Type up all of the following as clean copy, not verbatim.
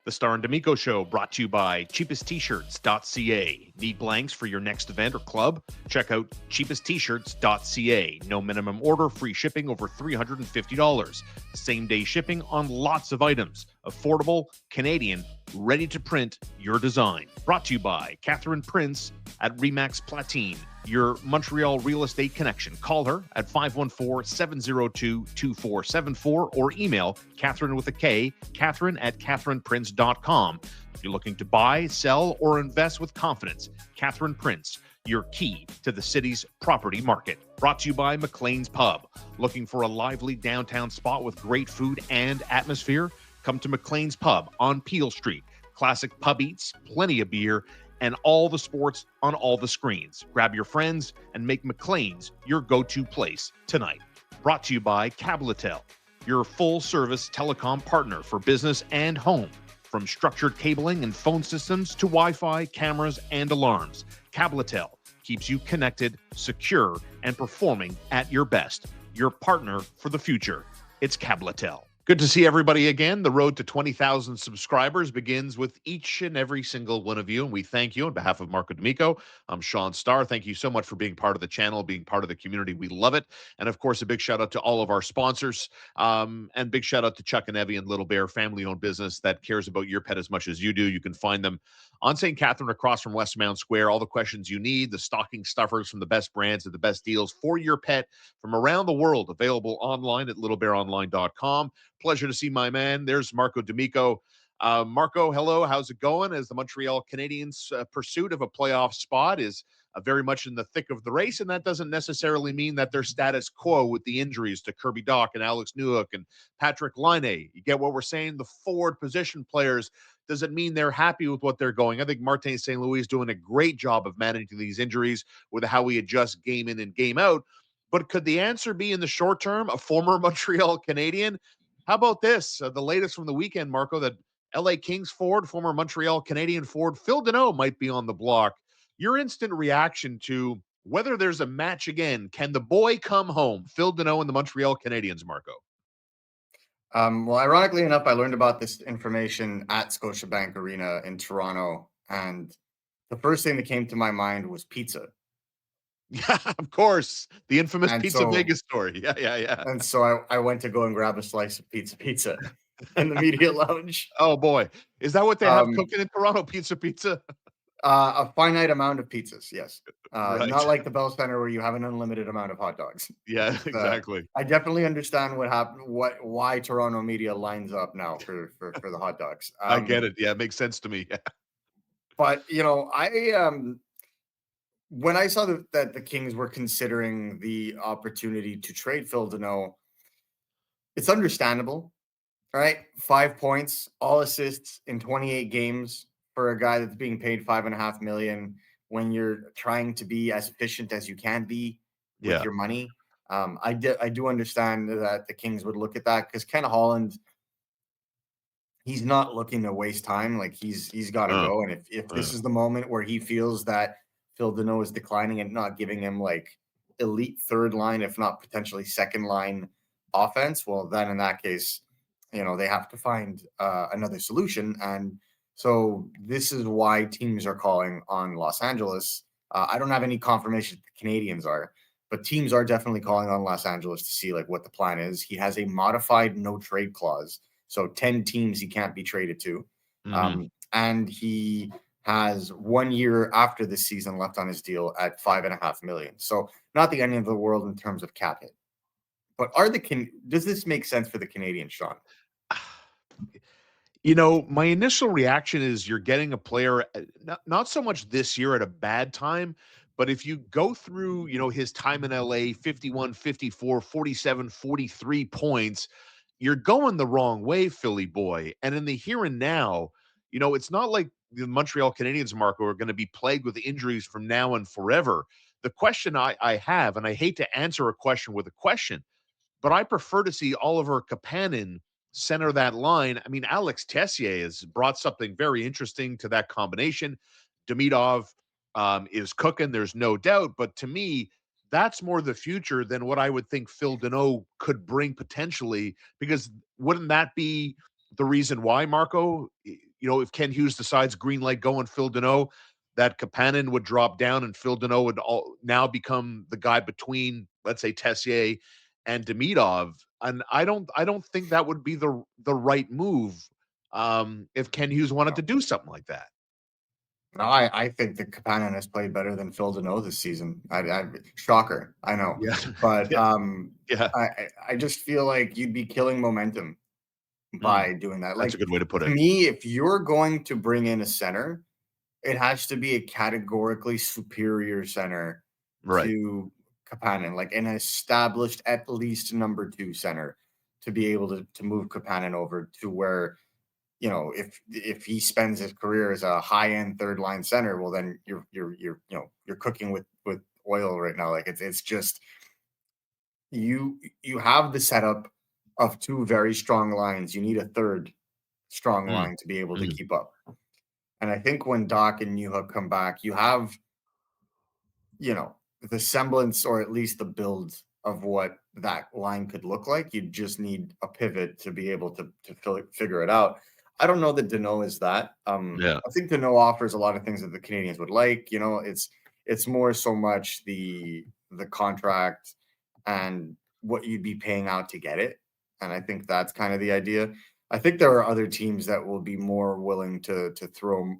The Star and D'Amico Show brought to you by cheapesttshirts.ca. Need blanks for your next event or club? Check out cheapesttshirts.ca. No minimum order, free shipping over $350. Same day shipping on lots of items. Affordable, Canadian, ready to print your design. Brought to you by Catherine Prince at Remax Platine, your Montreal real estate connection. Call her at 514-702-2474 or email Catherine with a K, Catherine at catherineprince.com. If you're looking to buy, sell, or invest with confidence, Catherine Prince, your key to the city's property market. Brought to you by McLean's Pub. Looking for a lively downtown spot with great food and atmosphere? Come to McLean's Pub on Peel Street. Classic pub eats, plenty of beer, and all the sports on all the screens. Grab your friends and make McLean's your go-to place tonight. Brought to you by Cabletel, your full-service telecom partner for business and home. From structured cabling and phone systems to Wi-Fi, cameras, and alarms, Cabletel keeps you connected, secure, and performing at your best. Your partner for the future. It's Cabletel. Good to see everybody again. The road to 20,000 subscribers begins with each and every single one of you, and we thank you on behalf of Marco D'Amico. I'm Sean Starr. Thank you so much for being part of the channel, being part of the community. We love it. And of course, a big shout out to all of our sponsors, and big shout out to Chuck and Evie and Little Bear, family-owned business that cares about your pet as much as you do. You can find them on St. Catherine across from Westmount Square. All the questions you need, the stocking stuffers from the best brands at the best deals for your pet from around the world, available online at littlebearonline.com. Pleasure to see my man. There's Marco D'Amico. Marco, hello. How's it going? As the Montreal Canadiens' pursuit of a playoff spot is very much in the thick of the race, and that doesn't necessarily mean that they're status quo with the injuries to Kirby Dach and Alex Newhook and Patrick Laine. You get what we're saying? The forward position players, does it mean they're happy with what they're going? I think Martin St. Louis is doing a great job of managing these injuries with how he adjusts game in and game out. But could the answer be in the short term a former Montreal Canadian? How about this? The latest from the weekend, Marco, that LA Kings forward, former Montreal Canadian forward, Phil Danault might be on the block. Your instant reaction to whether there's a match again. Can the boy come home? Phil Danault and the Montreal Canadiens, Marco. Well, ironically enough, I learned about this information at Scotiabank Arena in Toronto, and the first thing that came to my mind was pizza. Yeah, of course. The infamous And Pizza so, Vegas story. Yeah. and so I went to go and grab a slice of pizza in the media lounge. Oh, boy. Is that what they have Um, cooking in Toronto? Pizza? a finite amount of pizzas, yes. Right. Not like the Bell Center where you have an unlimited amount of hot dogs. Yeah, But, exactly. I definitely understand what happened, why Toronto media lines up now for the hot dogs. I get it. Yeah, it makes sense to me. But when I saw that the Kings were considering the opportunity to trade Phil Danault, it's understandable, right? 5 points, all assists in 28 games for a guy that's being paid $5.5 million when you're trying to be as efficient as you can be with Yeah. your money. I do understand that the Kings would look at that because Ken Holland, he's not looking to waste time. Like he's got to go. And if this is the moment where he feels that Phil Danault is declining and not giving him like elite third line, if not potentially second line offense, well, then in that case, they have to find another solution. And so this is why teams are calling on Los Angeles. I don't have any confirmation that the Canadiens are, but teams are definitely calling on Los Angeles to see like what the plan is. He has a modified no trade clause. So 10 teams he can't be traded to. And he has 1 year after this season left on his deal at $5.5 million. So not the end of the world in terms of cap hit. But does this make sense for the Canadiens, Sean? My initial reaction is you're getting a player, not so much this year at a bad time, but if you go through, his time in LA, 51, 54, 47, 43 points, you're going the wrong way, Philly boy. And in the here and now, it's not like the Montreal Canadiens, Marco, are going to be plagued with injuries from now and forever. The question I have, and I hate to answer a question with a question, but I prefer to see Oliver Kapanen center that line. I mean, Alex Tessier has brought something very interesting to that combination. Demidov is cooking, there's no doubt. But to me, that's more the future than what I would think Phil Danault could bring potentially, because wouldn't that be the reason why, Marco? if Ken Hughes decides green light go and Phil Danault, that Kapanen would drop down and Phil Danault would now become the guy between, let's say, Tessier and Demidov. And I don't think that would be the right move if Ken Hughes wanted to do something like that. No, I think that Kapanen has played better than Phil Danault this season. Shocker, I know, Yeah. but Yeah. I just feel like you'd be killing momentum by doing that. That's a Like, good way to put to it. me, if you're going to bring in a center, it has to be a categorically superior center Right. to Kapanen, like an established at least number 2 center to be able to move Kapanen over to where, if he spends his career as a high end third line center, well then you're cooking with oil right now. Like it's just you have the setup of 2 very strong lines. You need a third strong Mm, line to be able to mm, keep up. And I think when Dach and Newhook come back, you have, you know, the semblance or at least the build of what that line could look like. You just need a pivot to be able to figure it out. I don't know that Danault is that. yeah. I think Danault offers a lot of things that the Canadians would like. It's more so much the contract and what you'd be paying out to get it. And I think that's kind of the idea. I think there are other teams that will be more willing to throw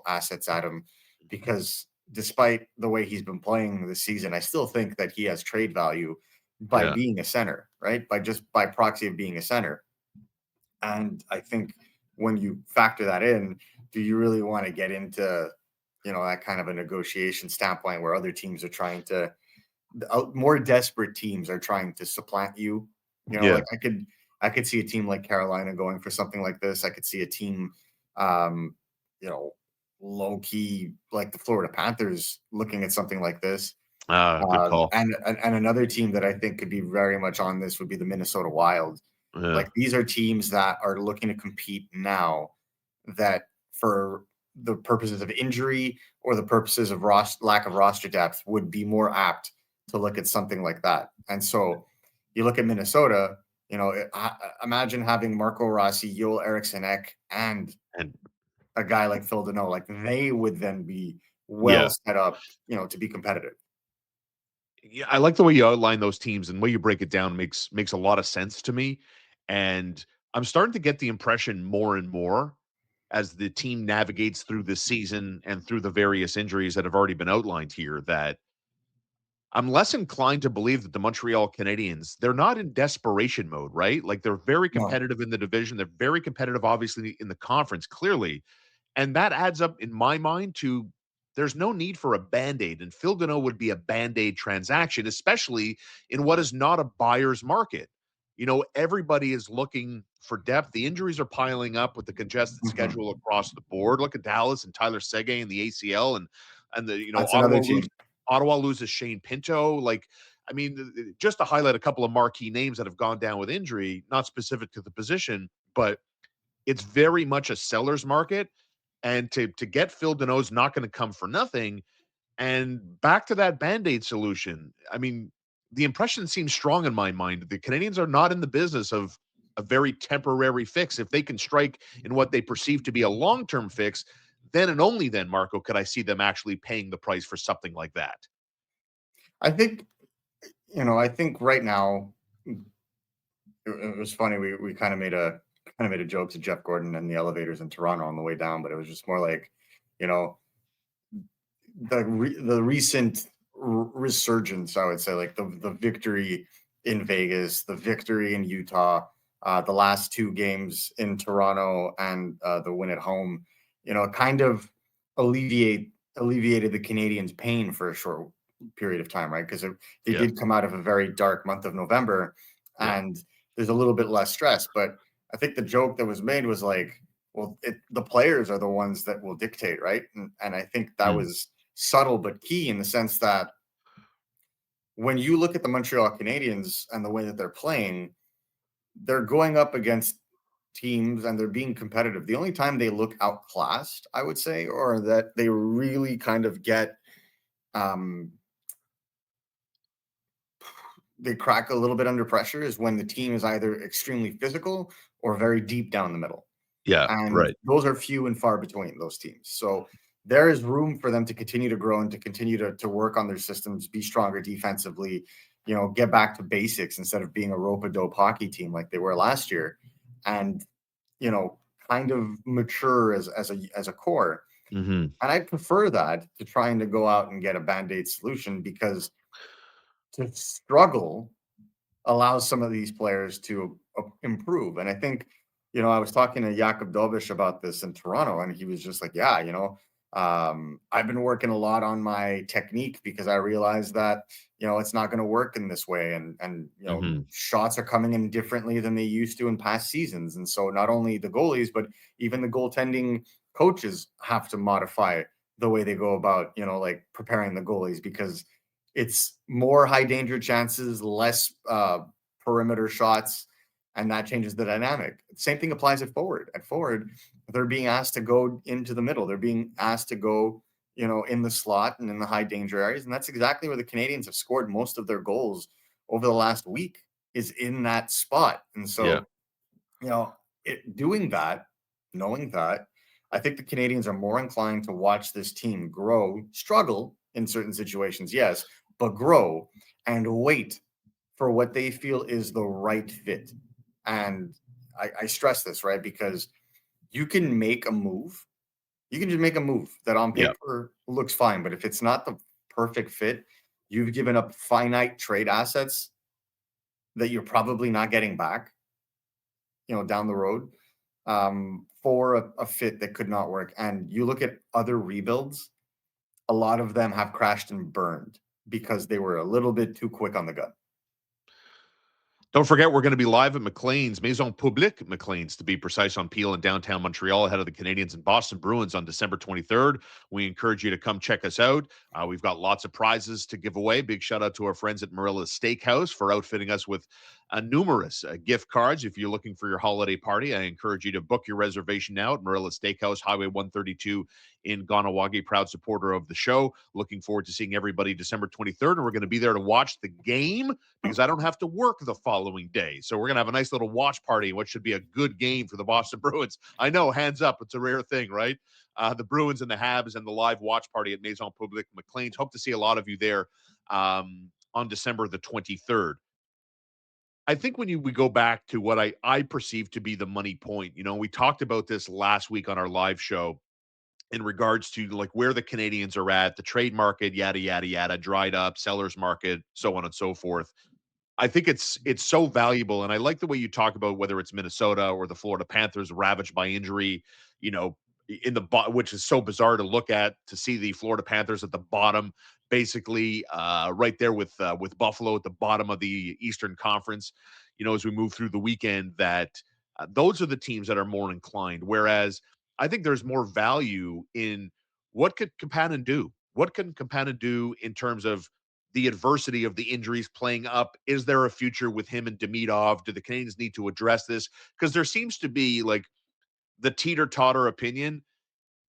assets at him because despite the way he's been playing this season, I still think that he has trade value by Yeah. being a center, right? By proxy of being a center. And I think when you factor that in, do you really want to get into, that kind of a negotiation standpoint where other teams are trying to, more desperate teams are trying to supplant you? Yeah. Like I could see a team like Carolina going for something like this. I could see a team, um, you know, low key like the Florida Panthers looking at something like this. Good call. And another team that I think could be very much on this would be the Minnesota Wild. Yeah. Like these are teams that are looking to compete now that for the purposes of injury or the purposes of lack of roster depth would be more apt to look at something like that. And so you look at Minnesota, imagine having Marco Rossi, Joel Eriksson Ek, and And a guy like Phil Danault. Like they would then be well yeah. set up, to be competitive. Yeah, I like the way you outline those teams and the way you break it down makes a lot of sense to me. And I'm starting to get the impression more and more as the team navigates through this season and through the various injuries that have already been outlined here that I'm less inclined to believe that the Montreal Canadiens, they're not in desperation mode, right? Like they're very No. competitive in the division. They're very competitive, obviously, in the conference, clearly. And that adds up in my mind to there's no need for a band-aid. And Phil Danault would be a band-aid transaction, especially in what is not a buyer's market. Everybody is looking for depth. The injuries are piling up with the congested Mhm. schedule across the board. Look at Dallas and Tyler Seguin and the ACL and the That's Ottawa another team. Ottawa loses Shane Pinto. Like, I mean, just to highlight a couple of marquee names that have gone down with injury, not specific to the position, but it's very much a seller's market. And to get Phil Danault's not going to come for nothing. And back to that band-aid solution. I mean, the impression seems strong in my mind. The Canadians are not in the business of a very temporary fix. If they can strike in what they perceive to be a long-term fix, then and only then, Marco, could I see them actually paying the price for something like that. I think, I think right now it was funny. We kind of made a joke to Jeff Gorton and the elevators in Toronto on the way down, but it was just more like, you know, the recent resurgence, I would say, like the victory in Vegas, the victory in Utah, the last 2 games in Toronto, and the win at home, kind of alleviated the Canadians' pain for a short period of time, right? Because they Yeah. did come out of a very dark month of November, Yeah. and there's a little bit less stress. But I think the joke that was made was like, well, the players are the ones that will dictate, right? And I think that Mm. was subtle but key in the sense that when you look at the Montreal Canadiens and the way that they're playing, they're going up against teams and they're being competitive. The only time they look outclassed, I would say, or that they really kind of get um they crack a little bit under pressure is when the team is either extremely physical or very deep down the middle. Yeah, And right. those are few and far between, those teams. So there is room for them to continue to grow and to continue to work on their systems, be stronger defensively, get back to basics instead of being a rope-a-dope hockey team like they were last year. And, kind of mature as a core. Mm-hmm. And I prefer that to trying to go out and get a band-aid solution, because to struggle allows some of these players to improve. And I think, I was talking to Jakub Dobish about this in Toronto, and he was just like, yeah, I've been working a lot on my technique because I realized that, it's not going to work in this way. And, Mm-hmm. shots are coming in differently than they used to in past seasons. And so not only the goalies, but even the goaltending coaches have to modify the way they go about, like preparing the goalies, because it's more high danger chances, less perimeter shots, and that changes the dynamic. Same thing applies at forward. At forward, they're being asked to go into the middle. They're being asked to go, in the slot and in the high danger areas. And that's exactly where the Canadians have scored most of their goals over the last week, is in that spot. And Yeah. so, doing that, knowing that, I think the Canadians are more inclined to watch this team grow, struggle in certain situations, yes, but grow and wait for what they feel is the right fit. And I stress this, right? Because you can make a move. You can just make a move that on Yeah. paper looks fine. But if it's not the perfect fit, you've given up finite trade assets that you're probably not getting back, down the road, for a fit that could not work. And you look at other rebuilds, a lot of them have crashed and burned because they were a little bit too quick on the gun. Don't forget, we're going to be live at McLean's, Maison Publique McLean's, to be precise, on Peel in downtown Montreal, ahead of the Canadiens and Boston Bruins on December 23rd. We encourage you to come check us out. We've got lots of prizes to give away. Big shout out to our friends at Marilla's Steakhouse for outfitting us with numerous gift cards. If you're looking for your holiday party, I encourage you to book your reservation now at Marilla's Steakhouse, Highway 132 in Ganawagi, proud supporter of the show. Looking forward to seeing everybody December 23rd, and we're going to be there to watch the game because I don't have to work the following day. So we're going to have a nice little watch party, what should be a good game for the Boston Bruins. I know, hands up, it's a rare thing, right? The Bruins and the Habs and the live watch party at Maison Publique McLean's. Hope to see a lot of you there on December the 23rd. I think when we go back to what I perceive to be the money point, we talked about this last week on our live show in regards to like where the Canadians are at, the trade market, yada, yada, yada, dried up, sellers market, so on and so forth. I think it's so valuable, and I like the way you talk about whether it's Minnesota or the Florida Panthers ravaged by injury, you know, which is so bizarre to look at, to see the Florida Panthers at the bottom, basically right there with Buffalo at the bottom of the Eastern Conference. As we move through the weekend, that those are the teams that are more inclined. Whereas I think there's more value in what could Kapanen do? What can Kapanen do in terms of the adversity of the injuries playing up? Is there a future with him and Demidov? Do the Canadians need to address this? Because there seems to be like the teeter-totter opinion.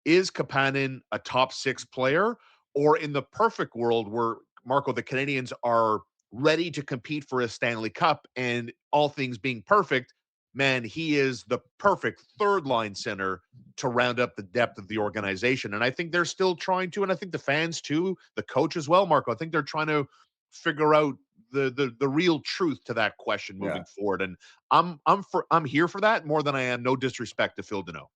Is Kapanen a top 6 player? Or in the perfect world where, Marco, the Canadians are ready to compete for a Stanley Cup and all things being perfect, man, he is the perfect third line center to round up the depth of the organization. And I think they're still trying to, and I think the fans too, the coach as well, Marco, I think they're trying to figure out the real truth to that question Yeah, moving forward. And I'm here for that more than I am. No disrespect to Phil Danault.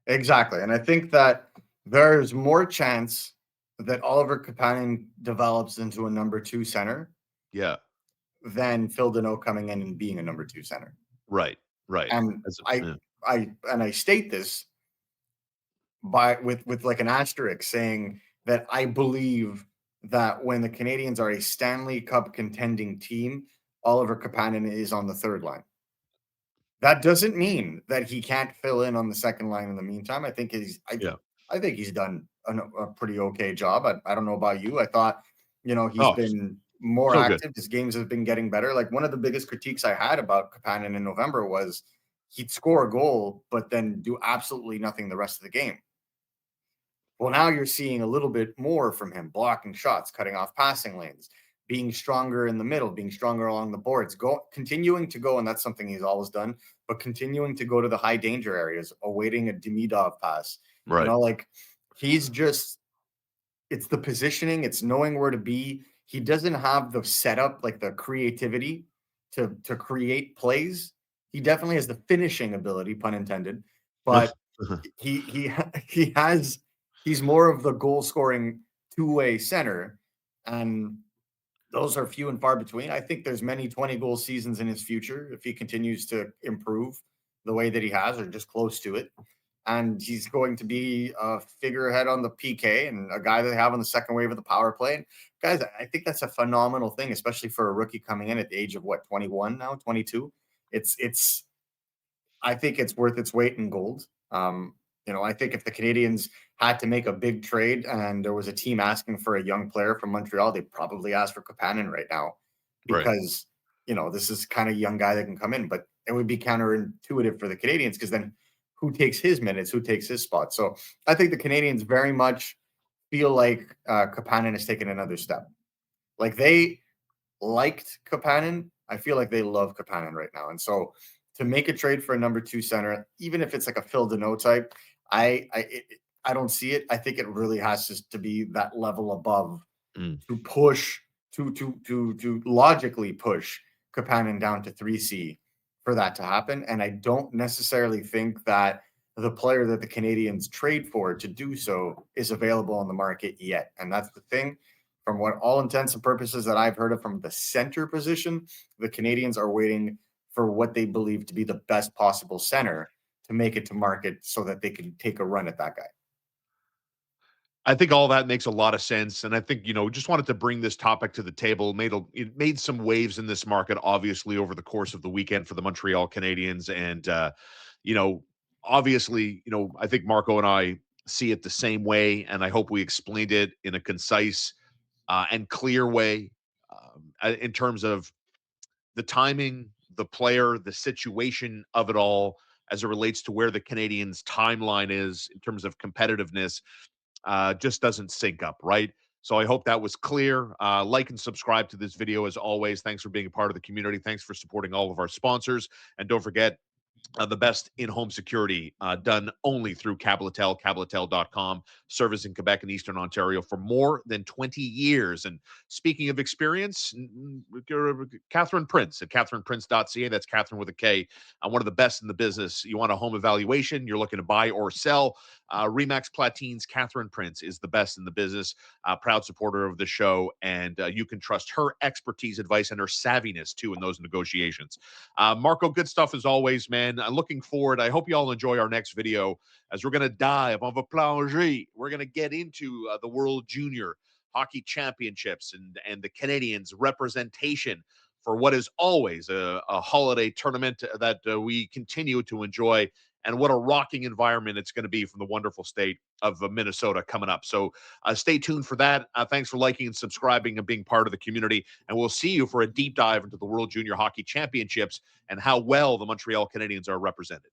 exactly. And I think that there's more chance that Oliver Kapanen develops into a number 2 center Yeah. than Phil Danault coming in and being a number 2 center. Right. Right. And I Yeah. I state this by with like an asterisk, saying that I believe that when the Canadians are a Stanley Cup contending team, Oliver Kapanen is on the third line. That doesn't mean that he can't fill in on the second line in the meantime. Yeah. I think he's done a pretty okay job. I don't know about you. I thought, he's Oh, been more so good. active. His games have been getting better. Like, one of the biggest critiques I had about Kapanen in November was he'd score a goal, but then do absolutely nothing the rest of the game. Well, now you're seeing a little bit more from him, blocking shots, cutting off passing lanes, being stronger in the middle, being stronger along the boards, continuing to go, and that's something he's always done, but continuing to go to the high danger areas, awaiting a Demidov pass. Right. Like he's just, it's the positioning, it's knowing where to be. He doesn't have the setup, like the creativity to create plays. He definitely has the finishing ability, pun intended, but he he has he's more of the goal scoring two-way center, and those are few and far between. I think there's many 20 goal seasons in his future if he continues to improve the way that he has, or just close to it. And he's going to be a figurehead on the PK and a guy that they have on the second wave of the power play. And guys, I think that's a phenomenal thing, especially for a rookie coming in at the age of 21 now, 22. It's I think it's worth its weight in gold. I think if the Canadiens had to make a big trade and there was a team asking for a young player from Montreal, they'd probably ask for Kapanen right now, Right. because this is kind of young guy that can come in. But it would be counterintuitive for the Canadiens, because then who takes his minutes, who takes his spot? So I think the Canadiens very much feel like Kapanen has taken another step. Like they liked Kapanen, I feel like they love Kapanen right now. And so to make a trade for a number 2 center, even if it's like a Phil Danault type, I don't see it. I think it really has to be that level above to push to logically push Kapanen down to 3C for that to happen. And I don't necessarily think that the player that the Canadiens trade for to do so is available on the market yet. And that's the thing. From what all intents and purposes that I've heard of from the center position, the Canadiens are waiting for what they believe to be the best possible center to make it to market so that they can take a run at that guy. I think all that makes a lot of sense, and I think just wanted to bring this topic to the table. It made some waves in this market, obviously, over the course of the weekend for the Montreal Canadiens, and obviously, I think Marco and I see it the same way, and I hope we explained it in a concise and clear way in terms of the timing, the player, the situation of it all, as it relates to where the Canadiens' timeline is in terms of competitiveness. Just doesn't sync up, right? So I hope that was clear. Like and subscribe to this video as always. Thanks for being a part of the community. Thanks for supporting all of our sponsors. And don't forget, the best in-home security done only through Cabletel.com, service in Quebec and Eastern Ontario for more than 20 years. And speaking of experience, Catherine Prince at catherineprince.ca. That's Catherine with a K. One of the best in the business. You want a home evaluation, you're looking to buy or sell, Remax Platines, Catherine Prince is the best in the business, proud supporter of the show, and you can trust her expertise, advice, and her savviness, too, in those negotiations. Marco, good stuff as always, man. I'm looking forward. I hope you all enjoy our next video, as we're going to dive on the plongée. We're going to get into the World Junior Hockey Championships and the Canadiens' representation for what is always a holiday tournament that we continue to enjoy, and what a rocking environment it's going to be from the wonderful state of Minnesota coming up. So stay tuned for that. Thanks for liking and subscribing and being part of the community. And we'll see you for a deep dive into the World Junior Hockey Championships and how well the Montreal Canadiens are represented.